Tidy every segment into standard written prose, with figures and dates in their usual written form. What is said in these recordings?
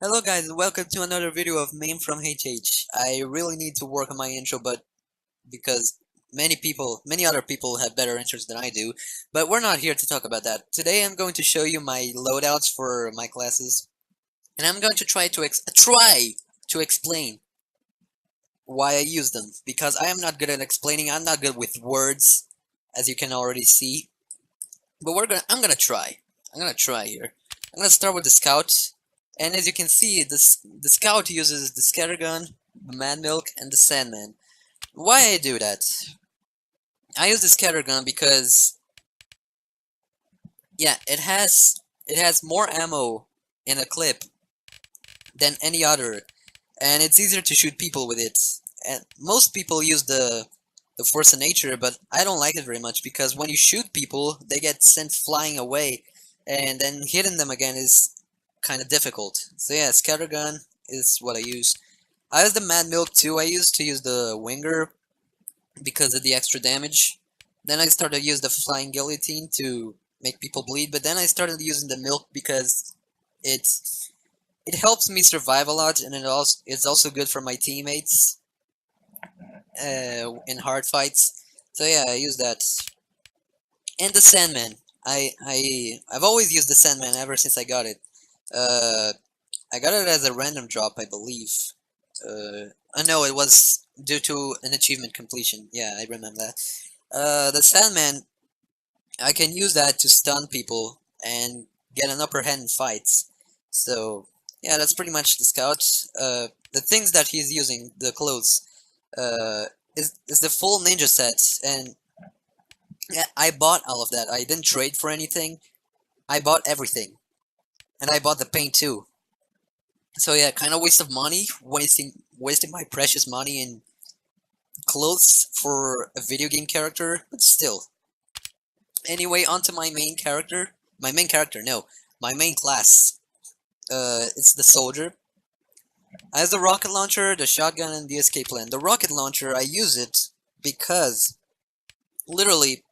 Hello guys, and welcome to another video of Main from HH. I really need to work on my intro, but because many other people have better intros than I do, but we're not here to talk about that. Today I'm going to show you my loadouts for my classes, and I'm going to try to explain why I use them, because I am not good at explaining. I'm not good with words, as you can already see. But I'm gonna try. I'm gonna try here. I'm gonna start with the scout. And as you can see, the scout uses the scattergun, the mad milk, and the sandman. Why I do that? I use the scattergun because yeah, it has more ammo in a clip than any other, and it's easier to shoot people with it. And most people use the force of nature, but I don't like it very much because when you shoot people, they get sent flying away, and then hitting them again is kind of difficult. So yeah, scattergun is what I use. I use the Mad Milk too. I used to use the Winger because of the extra damage. Then I started to use the Flying Guillotine to make people bleed, but then I started using the Milk because it helps me survive a lot, and it's also good for my teammates in hard fights. So yeah, I use that. And the Sandman. I've always used the Sandman ever since I got it. Uh, I got it as a random drop, I believe. No, it was due to an achievement completion. Yeah, I remember that. The Sandman, I can use that to stun people and get an upper hand in fights. So, yeah, that's pretty much the scout. The things that he's using, the clothes, uh, is the full ninja set, and yeah, I bought all of that. I didn't trade for anything. I bought everything, and I bought the paint too. So yeah, kind of waste of money, wasting my precious money in clothes for a video game character, but still. Anyway, onto my main character. My main character, no, my main class. It's the soldier. I have the rocket launcher, the shotgun, and the escape plan. The rocket launcher, I use it because literally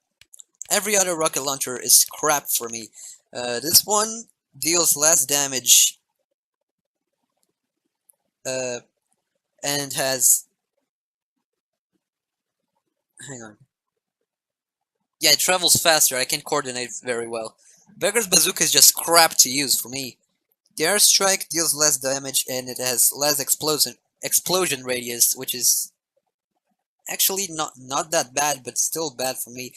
every other rocket launcher is crap for me. This one deals less damage, uh, and has. Hang on. Yeah, it travels faster. I can coordinate very well. Beggar's Bazooka is just crap to use for me. The airstrike deals less damage and it has less explosion radius, which is actually not that bad, but still bad for me.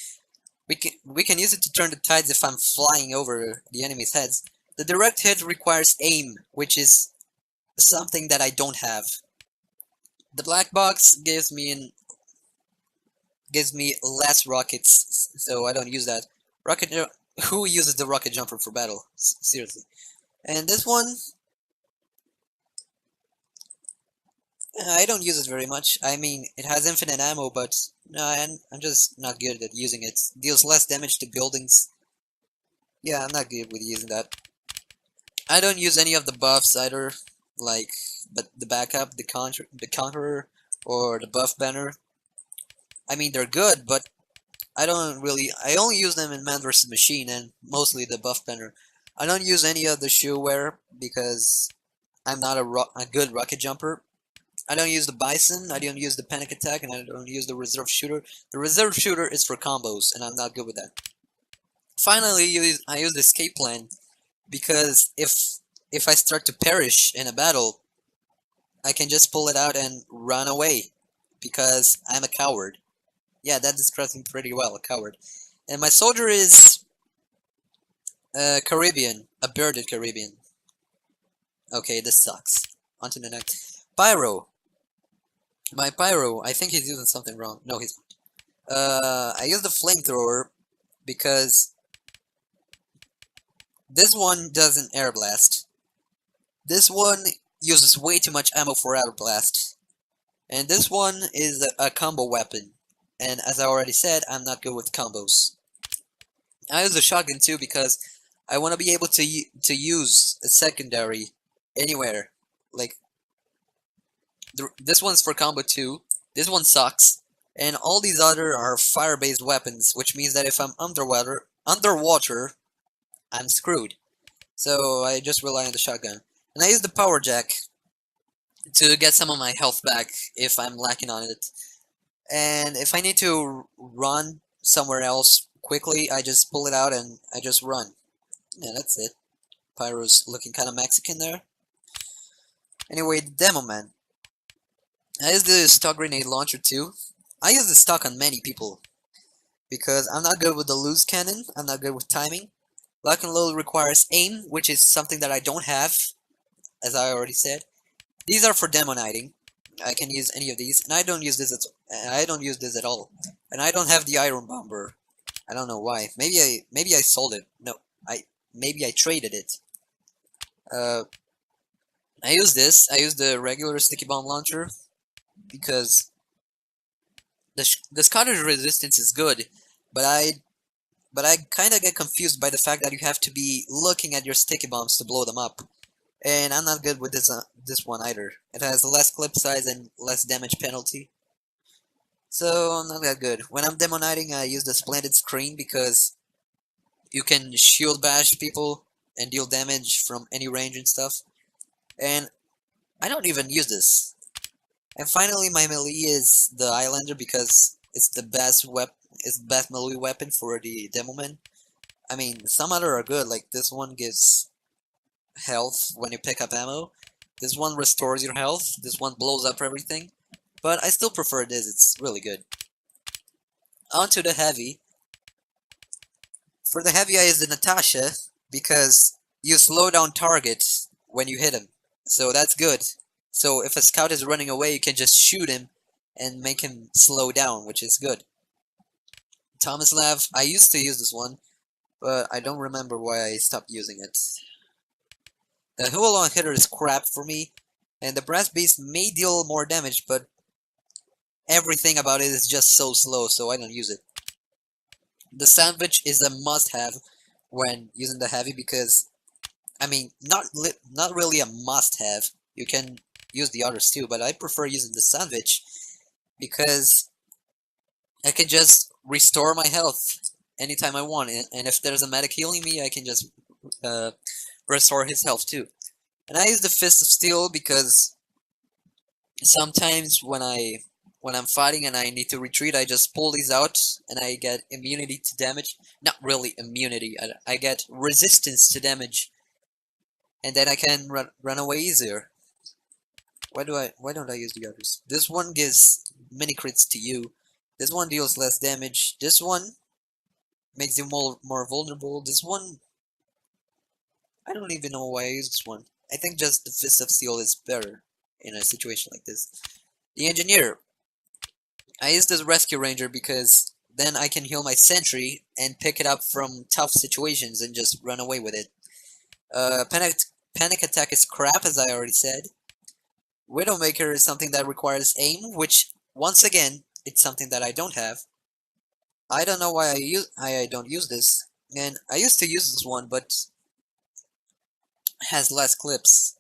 We can use it to turn the tides if I'm flying over the enemy's heads. The direct hit requires aim, which is something that I don't have. The black box gives me less rockets, so I don't use that. Who uses the rocket jumper for battle? Seriously. And this one, I don't use it very much. I mean, it has infinite ammo, but no, I'm just not good at using it. Deals less damage to buildings. Yeah, I'm not good with using that. I don't use any of the buffs either, like but the backup, the conqueror, or the buff banner. I mean, they're good, but I only use them in Man vs. Machine and mostly the buff banner. I don't use any of the shoe wear because I'm not a good rocket jumper. I don't use the Bison, I don't use the Panic Attack, and I don't use the Reserve Shooter. The Reserve Shooter is for combos, and I'm not good with that. Finally, I use the Escape Plan because if I start to perish in a battle, I can just pull it out and run away because I'm a coward. Yeah, that describes me pretty well, a coward. And my soldier is Caribbean, a bearded Caribbean. Okay, this sucks. On to the next. Pyro. My Pyro, I think he's using something wrong. No, he's not. I use the flamethrower because this one does an air blast. This one uses way too much ammo for air blast. And this one is a combo weapon. And as I already said, I'm not good with combos. I use the shotgun too because I want to be able to use a secondary anywhere. Like, this one's for combo too. This one sucks. And all these other are fire-based weapons, which means that if I'm underwater, I'm screwed. So I just rely on the shotgun. And I use the power jack to get some of my health back if I'm lacking on it. And if I need to run somewhere else quickly, I just pull it out and I just run. Yeah, that's it. Pyro's looking kind of Mexican there. Anyway, the Demoman. I use the stock grenade launcher too. I use the stock on many people because I'm not good with the loose cannon. I'm not good with timing. Lock and load requires aim, which is something that I don't have, as I already said. These are for demoniting. I can use any of these, and I don't use this at all. And I don't have the iron bomber. I don't know why. Maybe I sold it. No, maybe I traded it. I use this. I use the regular sticky bomb launcher because the Scottish resistance is good, but I kind of get confused by the fact that you have to be looking at your sticky bombs to blow them up, and I'm not good with this one either. It has less clip size and less damage penalty, so I'm not that good. When I'm demoniting, I use the splendid screen because you can shield bash people and deal damage from any range and stuff, and I don't even use this. And finally, my melee is the Islander because it's the best it's the best melee weapon for the Demoman. I mean, some other are good, like this one gives health when you pick up ammo. This one restores your health. This one blows up everything. But I still prefer this, it's really good. On to the heavy. For the heavy, I use the Natasha because you slow down targets when you hit him. So that's good. So if a scout is running away, you can just shoot him and make him slow down, which is good. Tomislav, I used to use this one, but I don't remember why I stopped using it. The Huolong hitter is crap for me, and the Brass Beast may deal more damage, but everything about it is just so slow, so I don't use it. The Sandwich is a must-have when using the heavy because, I mean, not really a must-have. You can use the others too, but I prefer using the Sandwich because I can just restore my health anytime I want, and if there's a medic healing me, I can just restore his health too. And I use the Fist of Steel because sometimes when I'm fighting and I need to retreat, I just pull these out and I get immunity to damage. Not really immunity, I get resistance to damage, and then I can run away easier. Why don't I use the others? This one gives mini crits to you. This one deals less damage. This one makes you more vulnerable. This one, I don't even know why I use this one. I think just the Fist of Steel is better in a situation like this. The Engineer. I use this Rescue Ranger because then I can heal my sentry and pick it up from tough situations and just run away with it. Panic Attack is crap, as I already said. Widowmaker is something that requires aim, which, once again, it's something that I don't have. I don't know why I don't use this, and I used to use this one, but it has less clips.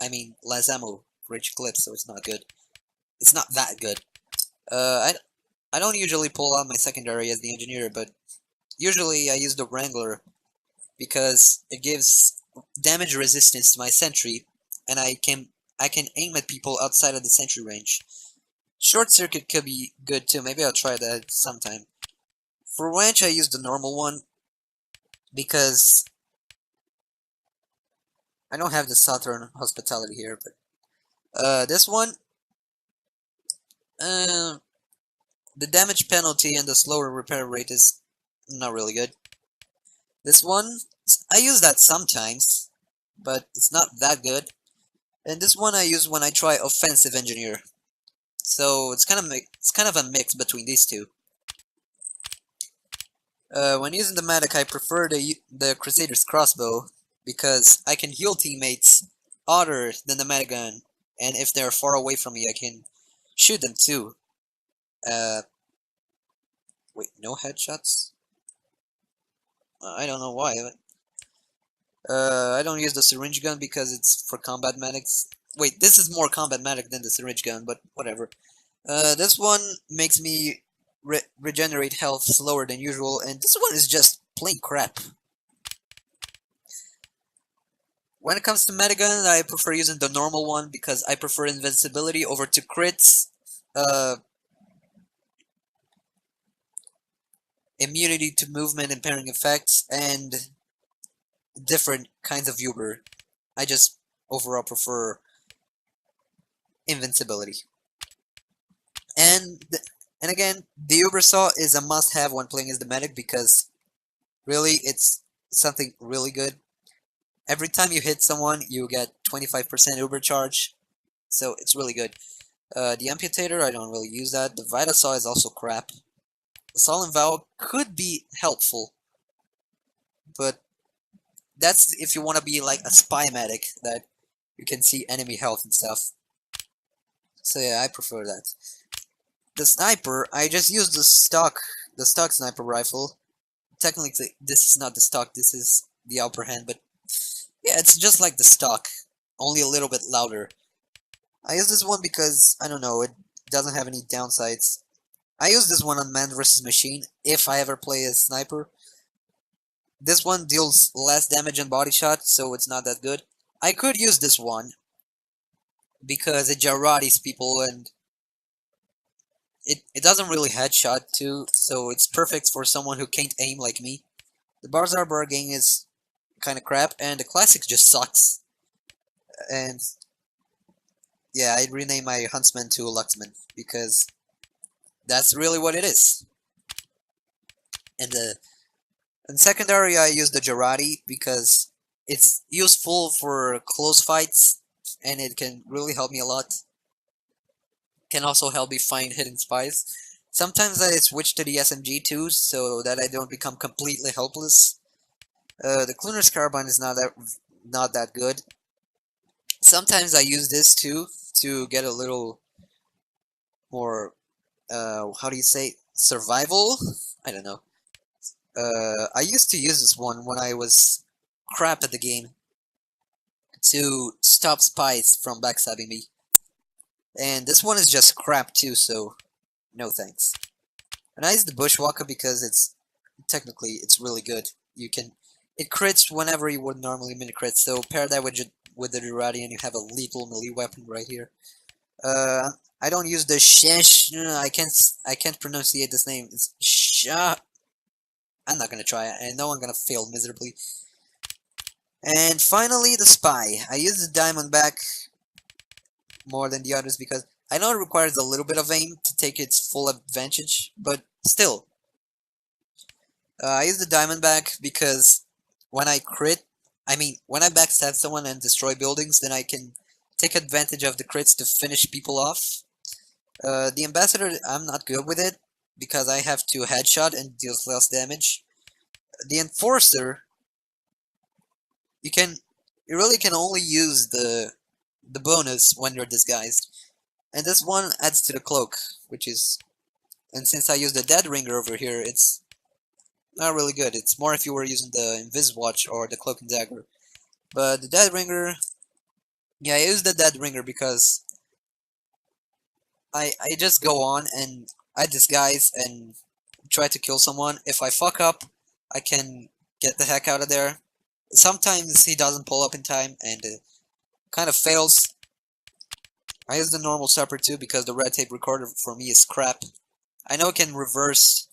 I mean, less ammo for each clip, so it's not good. It's not that good. I don't usually pull out my secondary as the Engineer, but usually I use the Wrangler because it gives damage resistance to my sentry, and I can aim at people outside of the sentry range. Short Circuit could be good too, maybe I'll try that sometime. For Wench, I use the normal one because I don't have the Southern Hospitality here, but this one, the damage penalty and the slower repair rate is not really good. This one, I use that sometimes, but it's not that good. And this one I use when I try Offensive Engineer. So it's kind of a mix between these two. When using the medic, I prefer the Crusader's crossbow because I can heal teammates other than the medic gun, and if they're far away from me, I can shoot them too. Wait, no headshots? I don't know why. I don't use the syringe gun because it's for combat medics. Wait, this is more combat medic than the syringe gun, but whatever. This one makes me regenerate health slower than usual, and this one is just plain crap. When it comes to metagun, I prefer using the normal one because I prefer invincibility over to crits, immunity to movement impairing effects, and different kinds of Uber. I just overall prefer invincibility. And and again, the Uber Saw is a must-have when playing as the medic because really it's something really good. Every time you hit someone, you get 25% Uber charge, so it's really good. The Amputator, I don't really use that. The Vita Saw is also crap. The Solemn Vow could be helpful, but that's if you want to be like a spy medic that you can see enemy health and stuff. So yeah, I prefer that. The sniper, I just use the stock sniper rifle. Technically, this is not the stock, this is the upper hand, but yeah, it's just like the stock, only a little bit louder. I use this one because, I don't know, it doesn't have any downsides. I use this one on man versus machine, if I ever play as sniper. This one deals less damage on body shot, so it's not that good. I could use this one, because it Jaratis people, and it doesn't really headshot too, so it's perfect for someone who can't aim like me. The Barzar Bargang is kinda crap, and the classic just sucks. And yeah, I'd rename my Huntsman to Luxman, because that's really what it is. And in secondary, I use the Jarati because it's useful for close fights, and it can really help me a lot. Can also help me find hidden spies. Sometimes I switch to the SMG too, so that I don't become completely helpless. The Cluner's Carbine is not that good. Sometimes I use this too to get a little more, how do you say, survival? I don't know. I used to use this one when I was crap at the game to stop spies from backstabbing me. And this one is just crap too, so no thanks. And I use the Bushwalker because it's really good. It crits whenever you would normally mini crit, so pair that with the Durati and you have a lethal melee weapon right here. I don't use the Shesh. I can't pronunciate this name. It's Sha. I'm not gonna try it. I know I'm gonna fail miserably. And finally, the Spy. I use the Diamondback more than the others because I know it requires a little bit of aim to take its full advantage, but still. I use the Diamondback because when I crit, when I backstab someone and destroy buildings, then I can take advantage of the crits to finish people off. The Ambassador, I'm not good with it because I have to headshot and deals less damage. The Enforcer, you really can only use the bonus when you're disguised. And this one adds to the cloak, and since I use the Dead Ringer over here, it's not really good. It's more if you were using the Invis Watch or the Cloak and Dagger. But the Dead Ringer, yeah, I use the Dead Ringer because I just go on and I disguise and try to kill someone. If I fuck up, I can get the heck out of there. Sometimes he doesn't pull up in time and kind of fails. I use the normal Supper too because the red tape recorder for me is crap. I know it can reverse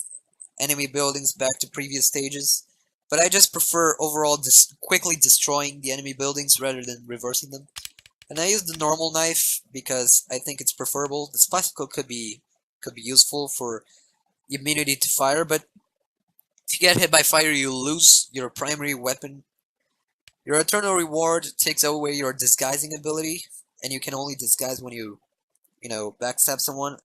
enemy buildings back to previous stages, but I just prefer overall quickly destroying the enemy buildings rather than reversing them. And I use the normal knife because I think it's preferable. The Spicicle could be useful for immunity to fire, but if you get hit by fire, you lose your primary weapon. Your Eternal Reward takes away your disguising ability, and you can only disguise when you backstab someone.